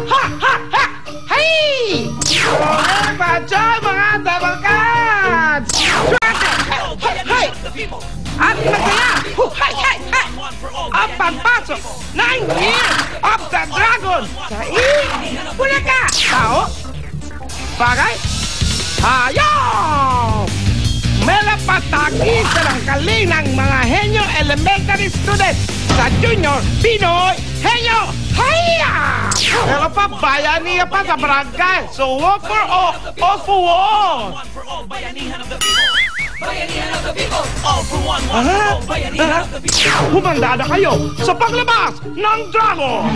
Ha! Ha! Ha! Hey! Pachoy, mga tabalkads! Hey! At masaya! Hey! Hey! Hey! Ang pagpasok ng Year of the Dragon sa Bulaga! Tao? Bagay? Hayop! Melapataki sa nangkali ng mga henyo elementary students sa Junior Pinoy Henyo Haya! Pero pa, bayaniya pa sa barangay. So, walk for all for one. Bayanihan of the people. Bayanihan of the people. All for one for all. Bayanihan of the people. Humanda na kayo sa paglabas ng dragon.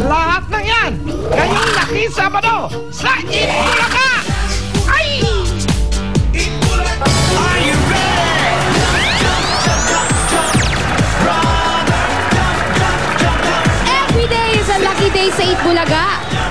Lahat ng yan ngayong laki Sabado sa Itbulaga! Ay! Itbulaga! Are you ready? Every day is a lucky day sa Itbulaga.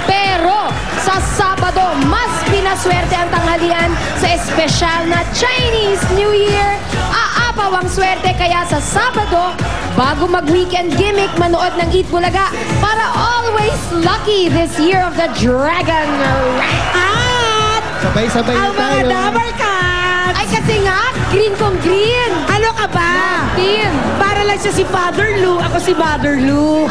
Pero sa Sabado, mas pinaswerte ang tanghalian sa espesyal na Chinese New Year. Aapaw ang swerte kaya sa Sabado, bago mag-weekend gimmick, manood ng Itbulaga para always lucky this Year of the Dragon. At sabay-sabay ang mga Dabarcats! Ay kasi nga, green kong green. Ano ka ba? Team. Para lang siya si Father Lou, ako si Mother Lou.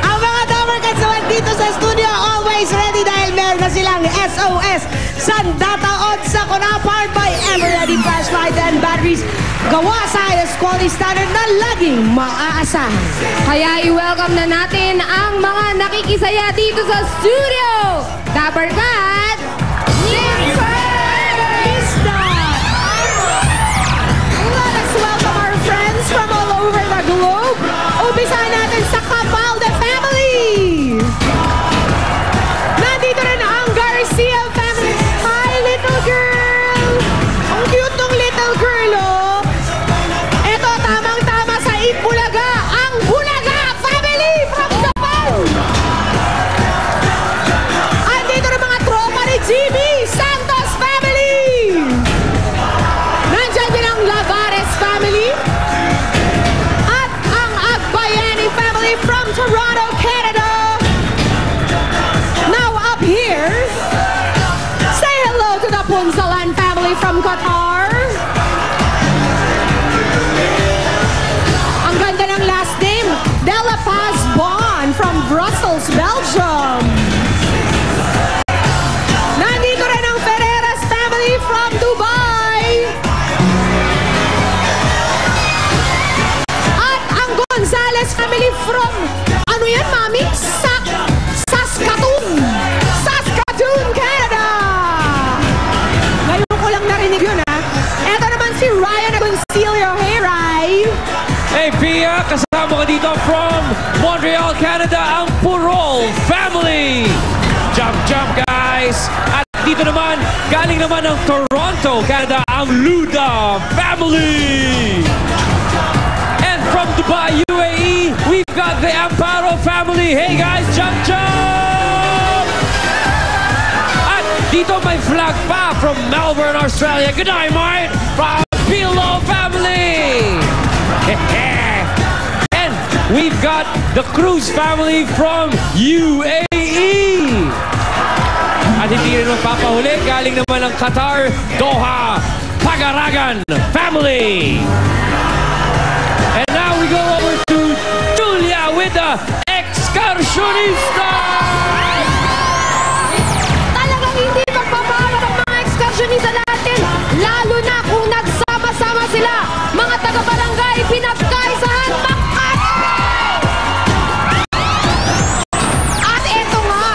Ang mga Dabarcats naman dito sa studio, always ready dahil meron na silang SOS Sandata Odds sa powered by Ever-Ready Flashlight and Batteries. Gawa sa highest quality standard na laging maaasahan. Kaya i-welcome na natin ang mga nakikisaya dito sa studio. Dabarcats! Let us welcome our friends from all over the globe. Umpisahan natin sa Capalde family. Nandito rin ang Garcia family. Hi, little girl! Ang cute ng little girl, oh! Eto, tamang-tama sa Itbulaga, ang Bulaga family from Japan! Andito rin mga tropa ni Jimmy Santos family! Nandyan din ang Lavares family. At ang Agbayani family from Toronto, Canada. Now up here, say hello to the Punzalan family from Qatar. Ang ganda ng last name, Della Paz Bon from Brussels, Belgium. Nandito rin ang Ferreras family from Dubai. At ang Gonzales family from, ano yan, mami? Saskatoon! Saskatoon, Canada! Ngayon ko lang narinig yun, ha? Eto naman si Ryan Agoncillo. Hey, Rai! Hey, Pia! Kasama ka dito from Montreal, Canada, ang Purol family! Jump, jump, guys! At dito naman, galing naman ng Toronto, Canada, ang Luda family! And from Dubai, UAE, we've got the Amparo family. Hey guys, jump, jump! At dito may flag pa from Melbourne, Australia. Good night, mate! From Pilo family! And we've got the Cruz family from UAE. At hindi rin magpapahuli, galing naman ng Qatar, Doha, Pagaragan family. And now we go over to Julia with the Excursionista! Talagang hindi magbabago ng mga excursionista natin, lalo na kung nagsama-sama sila. Mga taga-barangay, pinagkaisahan, at eto nga,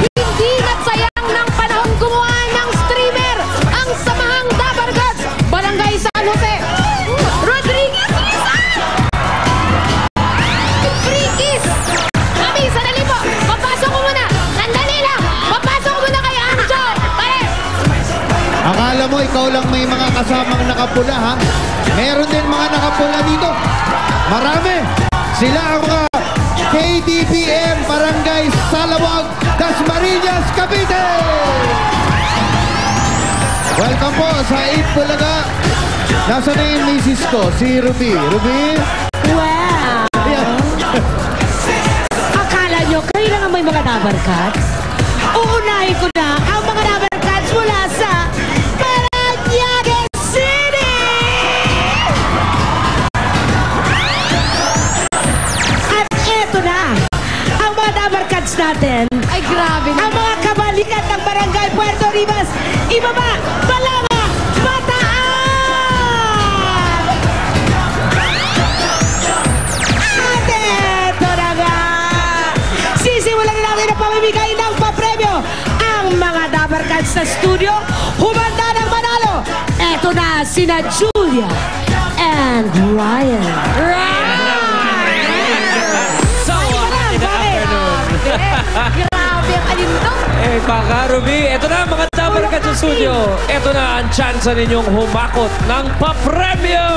hindi nagsayang ng panahon gumawa ng streamer ang Samahang Dabarcats, Barangay San Jose. Rodriguez Rizal! Frikis! Kami, sandali po. Papasok ko muna. Sandali lang. Papasok ko muna kay Anjo. Pare! Akala mo ikaw lang may mga kasamang nakapula, ha? Meron din mga nakapula dito. Marami. Sila ang mga KDPM Barangay Salawag, Dasmariñas, Cavite. Welcome po sa Itbulaga. Nasaan na yung misis ko? Si Ruby. Ruby? Well, Dabber Cats. Uunahin ko na ang mga Dabber Cats mula sa Parañaque City! At eto na ang mga Dabber Cats natin. Ay, grabe Ang naman. mga kabalikat ng Barangay Puerto Ribas, ibaba, palama, pataas! At eto na nga! Sisimulan na natin ang pamimigay ng papremyo. Ang mga Dabber Cats sa studio, humanda ng manalo. Eto na sina Julia and Ryan. So, good afternoon. Grabe ang alindong. Eh, baka Ruby, eto na mga Dabber Cats sa studio. Eto na ang chance ninyong humakot ng papremyo.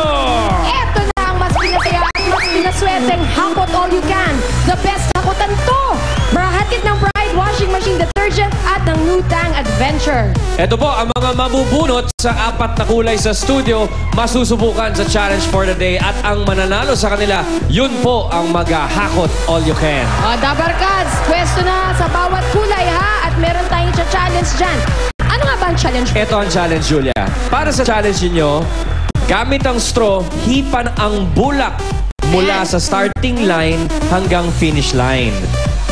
Eto na ang mas pinasaya at mas pinaswerteng Hakot All You Can. The best hakotan to. Marahatid ng Pride Washing Machine Detergent at ng New Tang Adventure. Ito po, ang mga mabubunot sa 4 na kulay sa studio, masusubukan sa challenge for the day. At ang mananalo sa kanila, yun po ang mag-hakot all you can. O, Dabber Cats, pwesto na sa bawat kulay ha. At meron tayong challenge dyan. Ano nga ba ang challenge? Ito ang challenge, Julia. Para sa challenge ninyo, gamit ang straw, hipan ang bulak mula sa starting line hanggang finish line.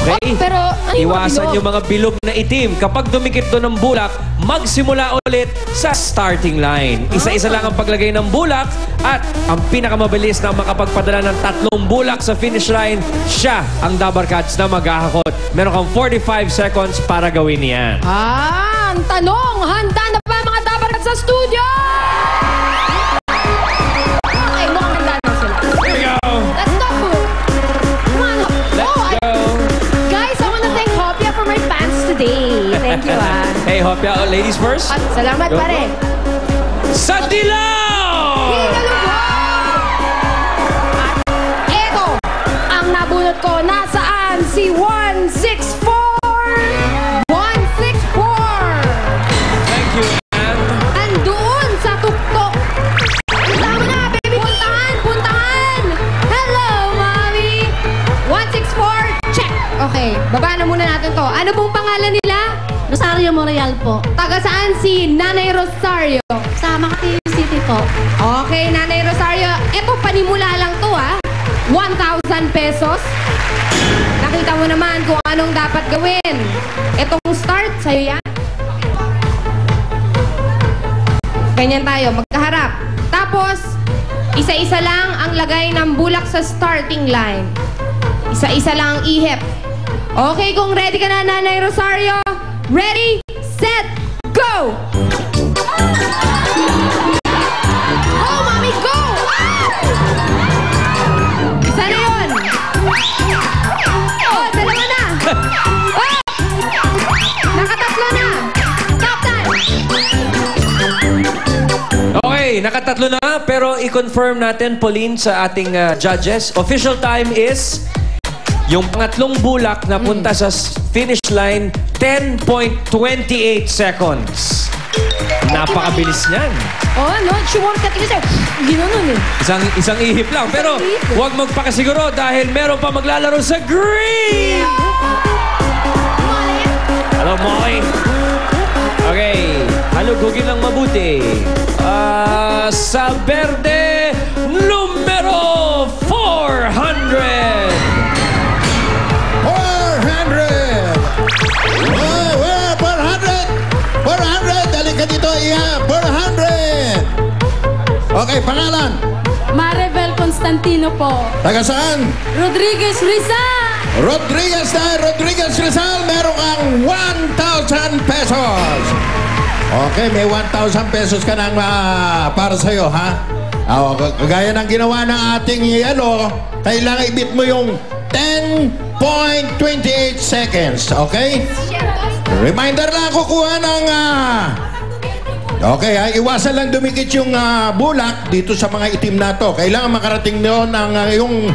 Okay? Oh, pero ano yung mga Iwasan bilog? yung mga bilog na itim. Kapag dumikit doon ng bulak, magsimula ulit sa starting line. Isa-isa lang ang paglagay ng bulak at ang pinakamabilis na makapagpadala ng 3 bulak sa finish line, siya ang Dabber Cats na maghahakot. Meron kang 45 seconds para gawin yan. Ang tanong, handa na ba mga Dabber Cats sa studio? Okay, mukhang handa na sila. Here we go! Let's go! Come on. Let's Oh, go! guys, I want to thank Hopia for my fans today. Thank you, Hey, Hopia, ladies first. At salamat, Go, pare. Sa dilaw! At eto, ang nabunot ko, nasaan si 164? 164! Thank you, Ann. Andoon sa tuktok. Tama na, baby. Puntahan, puntahan. Hello, mommy. 164, check. Okay, baba na muna natin to. Ano pong pangalan nila? Rosario Moreal po. Taga saan si Nanay Rosario? Sa Makati City po. Okay, Nanay Rosario. Ito, panimula lang to, ha? 1,000 pesos. Nakita mo naman kung anong dapat gawin. Itong start, sa'yo yan. Ganyan tayo, magkaharap. Tapos, isa-isa lang ang lagay ng bulak sa starting line. Isa-isa lang ang ihip. Okay, kung ready ka na, Nanay Rosario. Ready, set, go! Oh, mami, go! Isa na yun. Oh, dalawa na. Oh! Nakatatlo na. Stop time. Okay, nakatatlo na, pero i-confirm natin, Pauline, sa ating judges. Official time is yung pangatlong bulak na punta sa finish line, 10.28 seconds. Napakabilis niyan. Oh, no, shortcut kasi. Ginoon eh. Isang ihip lang. Pero huwag magpakasiguro dahil meron pa maglalaro sa green! Hello, Molly. Okay, halugugin lang mabuti. Sa berde, numero 400. 400! Dali ka dito, Iha! 400! Okay, pangalan? Maribel Constantino po. Taga saan? Rodriguez Rizal. Rodriguez Rizal, meron kang 1,000 pesos. Okay, may 1,000 pesos ka nang para sa'yo, ha? Kagaya ng ginawa ng ating yelo, kailangan ibit mo yung 10.28 seconds, okay? Reminder lang, kukuha ng... Okay, iwasan lang dumikit yung bulak dito sa mga itim na to. Kailangan makarating noon ang yung